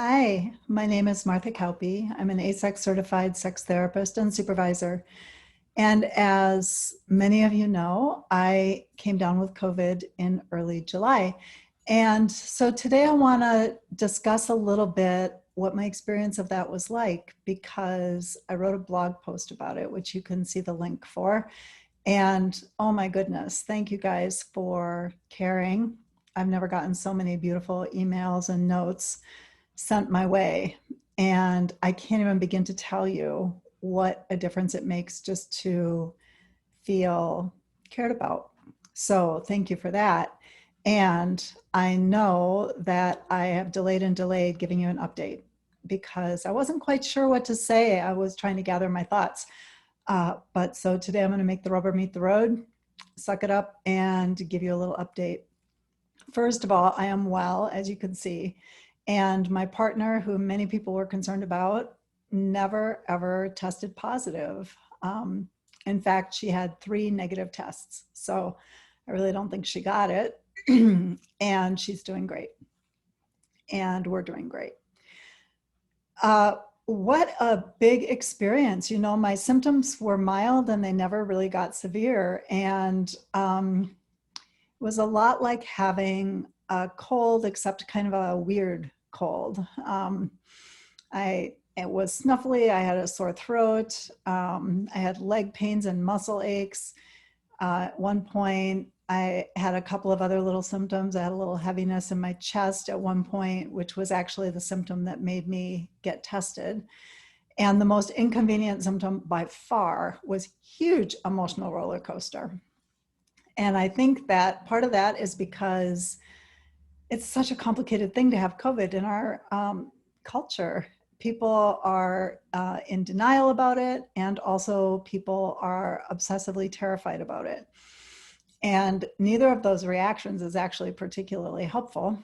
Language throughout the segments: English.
Hi, my name is Martha Kaupe. I'm an ASEX certified sex therapist and supervisor. And as many of you know, I came down with COVID in early July. And so today I want to discuss a little bit what my experience of that was like, because I wrote a blog post about it, which you can see the link for. And oh my goodness, thank you guys for caring. I've never gotten so many beautiful emails and notes sent my way. And I can't even begin to tell you what a difference it makes just to feel cared about. So thank you for that. And I know that I have delayed and delayed giving you an update because I wasn't quite sure what to say. I was trying to gather my thoughts. But so today I'm going to make the rubber meet the road, suck it up, and give you a little update. First of all, I am well, as you can see. And my partner, who many people were concerned about, never ever tested positive. In fact, she had 3 negative tests. So I really don't think she got it. And she's doing great. And we're doing great. What a big experience. You know, my symptoms were mild and they never really got severe. And it was a lot like having a cold, except kind of a weird cold. It was snuffly. I had a sore throat. I had leg pains and muscle aches. At one point, I had a couple of other little symptoms. I had a little heaviness in my chest at one point, which was actually the symptom that made me get tested. And the most inconvenient symptom by far was huge emotional roller coaster. And I think that part of that is because it's such a complicated thing to have COVID in our culture. People are in denial about it, and also people are obsessively terrified about it. And neither of those reactions is actually particularly helpful.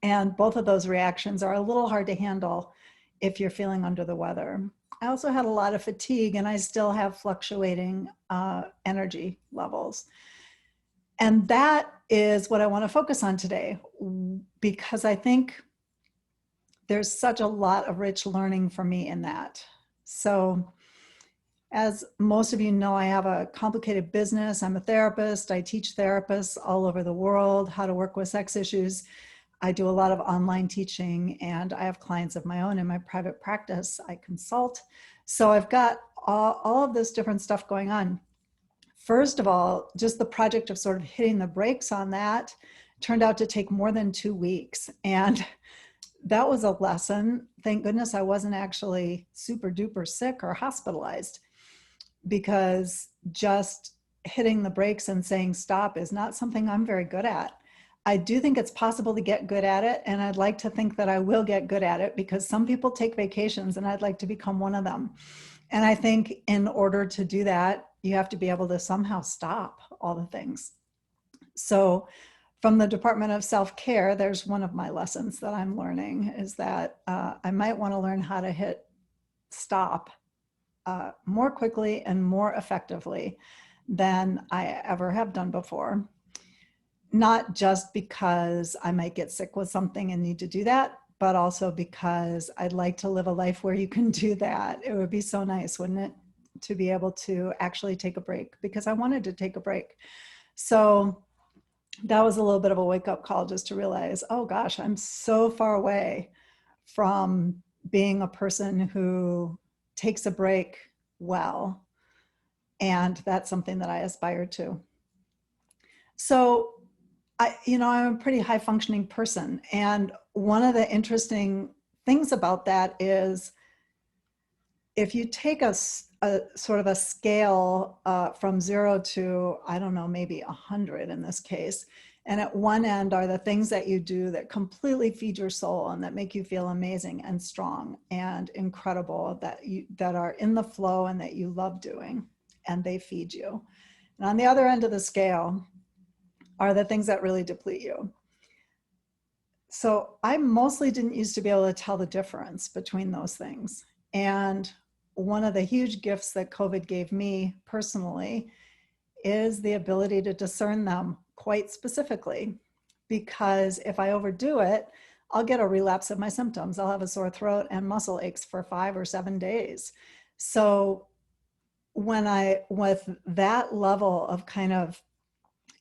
And both of those reactions are a little hard to handle if you're feeling under the weather. I also had a lot of fatigue, and I still have fluctuating energy levels. And that is what I want to focus on today, because I think there's such a lot of rich learning for me in that. So, as most of you know, I have a complicated business. I'm a therapist. I teach therapists all over the world how to work with sex issues. I do a lot of online teaching, and I have clients of my own in my private practice. I consult. So I've got all of this different stuff going on. First of all, just the project of sort of hitting the brakes on that turned out to take more than 2 weeks. And that was a lesson. Thank goodness I wasn't actually super duper sick or hospitalized, because just hitting the brakes and saying stop is not something I'm very good at. I do think it's possible to get good at it, and I'd like to think that I will get good at it, because some people take vacations and I'd like to become one of them. And I think in order to do that, you have to be able to somehow stop all the things. So from the Department of Self-Care, there's one of my lessons that I'm learning, is that I might want to learn how to hit stop more quickly and more effectively than I ever have done before. Not just because I might get sick with something and need to do that, but also because I'd like to live a life where you can do that. It would be so nice, wouldn't it, to be able to actually take a break, because I wanted to take a break. So that was a little bit of a wake-up call, just to realize, oh gosh, I'm so far away from being a person who takes a break well. And that's something that I aspire to. So I'm a pretty high functioning person. And one of the interesting things about that is, if you take a sort of a scale from 0 to, I don't know, maybe 100 in this case, and at one end are the things that you do that completely feed your soul and that make you feel amazing and strong and incredible, that are in the flow and that you love doing, and they feed you. And on the other end of the scale are the things that really deplete you. So I mostly didn't used to be able to tell the difference between those things. And one of the huge gifts that COVID gave me personally is the ability to discern them quite specifically. Because if I overdo it, I'll get a relapse of my symptoms. I'll have a sore throat and muscle aches for 5 or 7 days. So with that level of kind of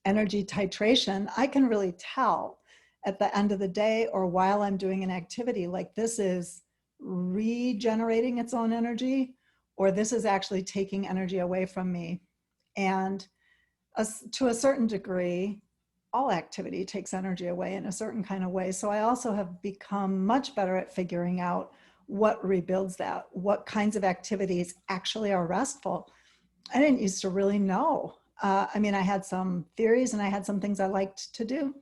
energy titration, I can really tell at the end of the day or while I'm doing an activity, like this is regenerating its own energy, or this is actually taking energy away from me. And to a certain degree, all activity takes energy away in a certain kind of way. So I also have become much better at figuring out what rebuilds that, what kinds of activities actually are restful. I didn't used to really know. I mean, I had some theories and I had some things I liked to do,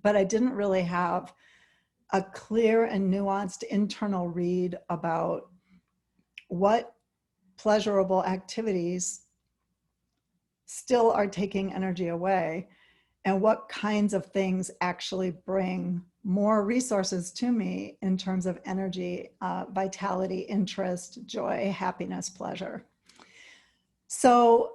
but I didn't really have a clear and nuanced internal read about what pleasurable activities still are taking energy away and what kinds of things actually bring more resources to me in terms of energy, vitality, interest, joy, happiness, pleasure. So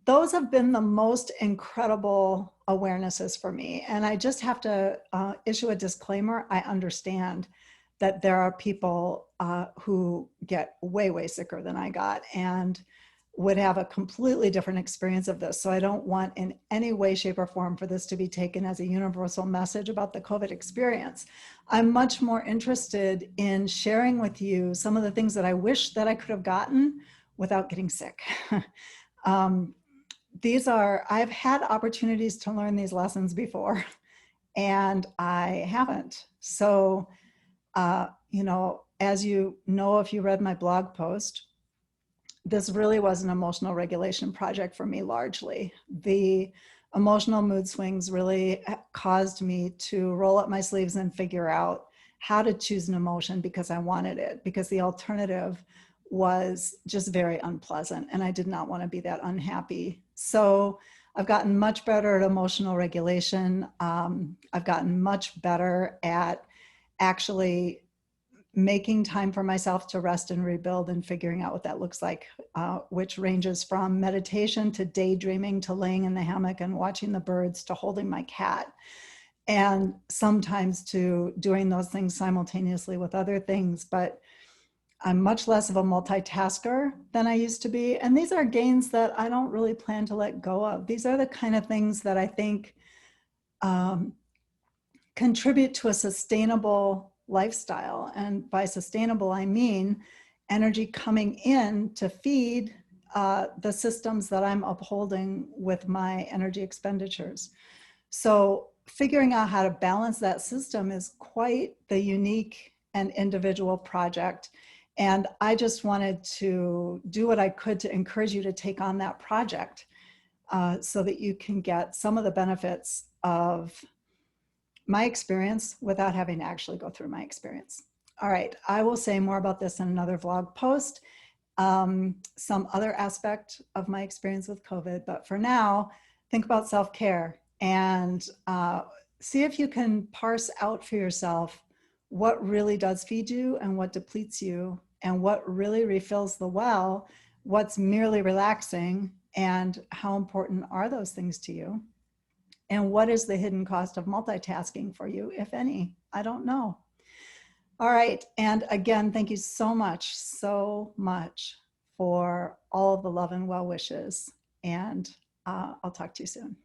those have been the most incredible awarenesses for me. And I just have to issue a disclaimer. I understand that there are people who get way, way sicker than I got and would have a completely different experience of this. So I don't want in any way, shape, or form for this to be taken as a universal message about the COVID experience. I'm much more interested in sharing with you some of the things that I wish that I could have gotten without getting sick. I've had opportunities to learn these lessons before, and I haven't. So, as you know, if you read my blog post, this really was an emotional regulation project for me largely. The emotional mood swings really caused me to roll up my sleeves and figure out how to choose an emotion because I wanted it, because the alternative was just very unpleasant and I did not want to be that unhappy. So I've gotten much better at emotional regulation. I've gotten much better at actually making time for myself to rest and rebuild and figuring out what that looks like, which ranges from meditation to daydreaming to laying in the hammock and watching the birds to holding my cat. And sometimes to doing those things simultaneously with other things, but I'm much less of a multitasker than I used to be. And these are gains that I don't really plan to let go of. These are the kind of things that I think contribute to a sustainable lifestyle. And by sustainable, I mean energy coming in to feed the systems that I'm upholding with my energy expenditures. So figuring out how to balance that system is quite the unique and individual project. And I just wanted to do what I could to encourage you to take on that project so that you can get some of the benefits of my experience without having to actually go through my experience. All right, I will say more about this in another vlog post, some other aspect of my experience with COVID, but for now, think about self-care and see if you can parse out for yourself what really does feed you and what depletes you and what really refills the well, what's merely relaxing, and how important are those things to you? And what is the hidden cost of multitasking for you, if any? I don't know. All right. And again, thank you so much for all of the love and well wishes. And I'll talk to you soon.